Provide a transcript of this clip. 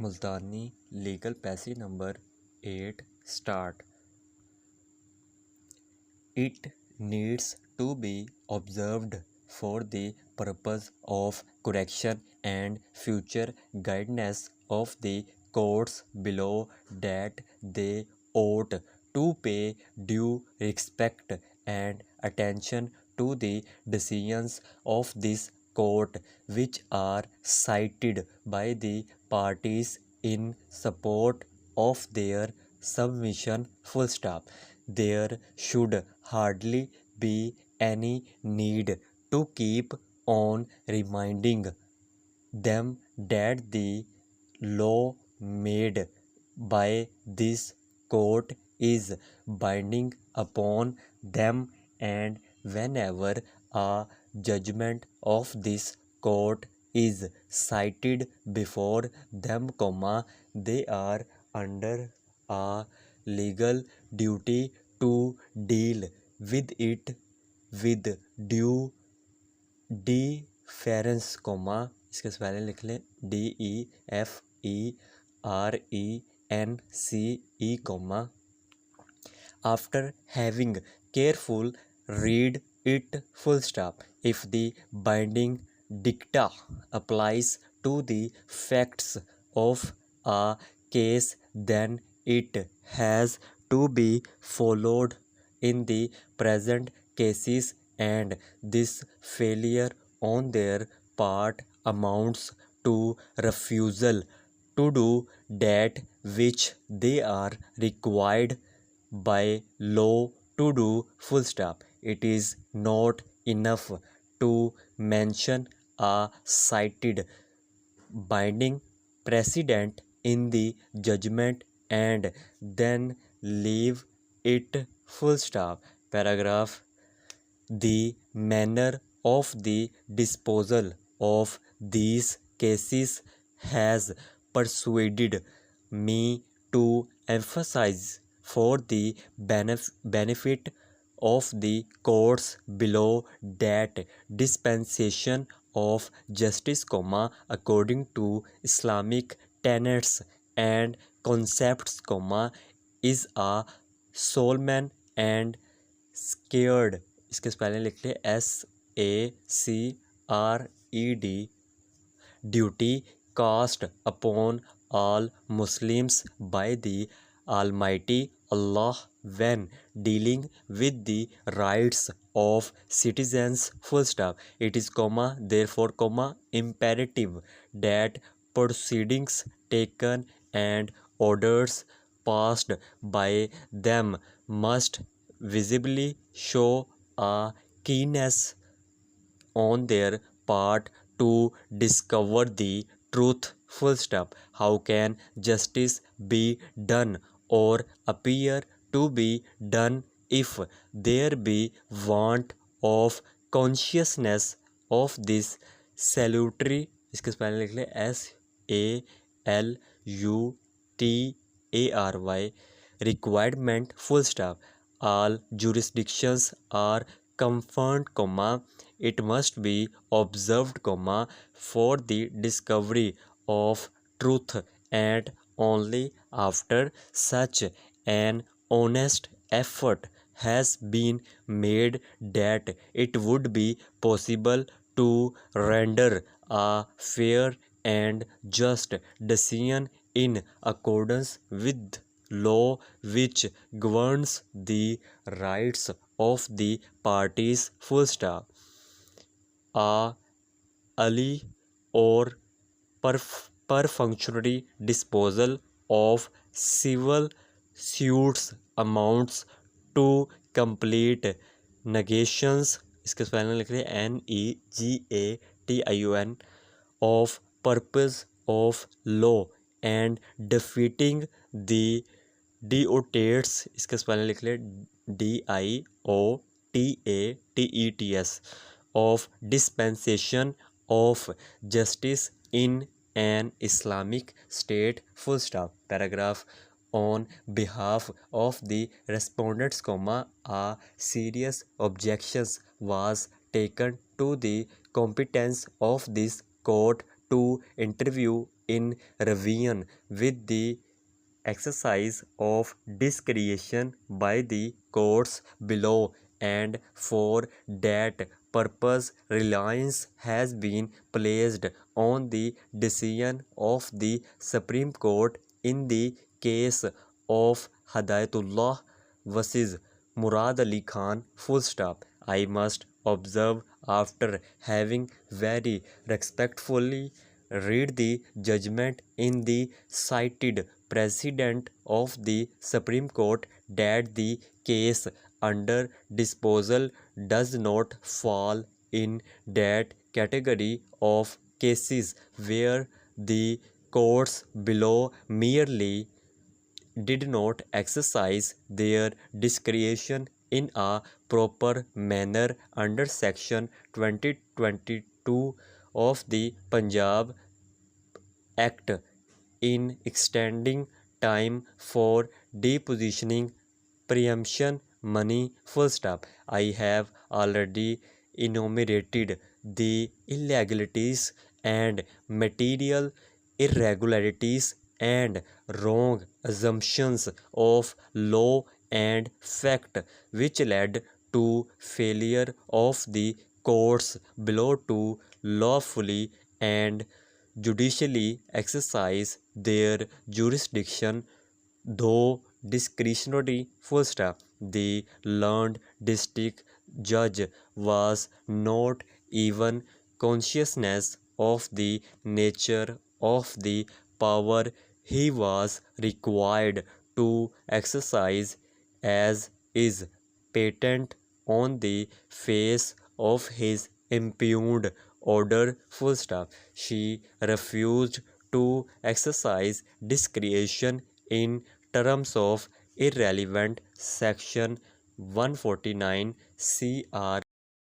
Multani legal passage number 8 start. It needs to be observed for the purpose of correction and future guidance of the courts below that they ought to pay due respect and attention to the decisions of this court which are cited by the parties in support of their submission. Full stop. There should hardly be any need to keep on reminding them that the law made by this court is binding upon them, and whenever a judgment of this court is cited before them, they are under a legal duty to deal with it with due difference इसके spelling लिख लें DEFERENCE after having careful read it. Full stop. If the binding dicta applies to the facts of a case, then it has to be followed in the present cases, and this failure on their part amounts to refusal to do that which they are required by law to do. Full stop. It is not enough to mention a cited binding precedent in the judgment and then leave it. Full stop. Paragraph. The manner of the disposal of these cases has persuaded me to emphasize for the benefit of the courts below that dispensation of justice, according to Islamic tenets and concepts, is a solemn and scared, इसके spelling लिख ले SACRED, duty cast upon all Muslims by the Almighty Allah when dealing with the rights of citizens. Full stop. It is, therefore, imperative that proceedings taken and orders passed by them must visibly show a keenness on their part to discover the truth. Full stop. How can justice be done or appear to be done if there be want of consciousness of this salutary, इसके spelling लिख ले SALUTARY, requirement. Full stop. All jurisdictions are confirmed, it must be observed, for the discovery of truth, and only after such an honest effort has been made that it would be possible to render a fair and just decision in accordance with law which governs the rights of the parties. Full stop. A early or perfunctory disposal of civil suits amounts to complete negations, इसके spelling लिख रहे NEGATION, of purpose of law and defeating the diotates, इसके spelling लिख ले DIOTATETS, of dispensation of justice in an Islamic state. Full stop. Paragraph. On behalf of the respondents, a serious objections was taken to the competence of this court to interview in revision with the exercise of discretion by the courts below, and for that purpose reliance has been placed on the decision of the Supreme Court in the case of Hidayatullah versus Murad Ali Khan. Full stop. I must observe, after having very respectfully read the judgment in the cited precedent of the Supreme Court, that the case under disposal does not fall in that category of cases where the courts below merely did not exercise their discretion in a proper manner under section 2022 of the Punjab Act in extending time for depositioning preemption money. Full stop. I have already enumerated the illegalities and material irregularities and wrong assumptions of law and fact which led to failure of the courts below to lawfully and judicially exercise their jurisdiction, though discretionary. Full stop. The learned district judge was not even consciousness of the nature of the power he was required to exercise, as is patent on the face of his impugned order. Full stop. She refused to exercise discretion in terms of irrelevant section 149 CR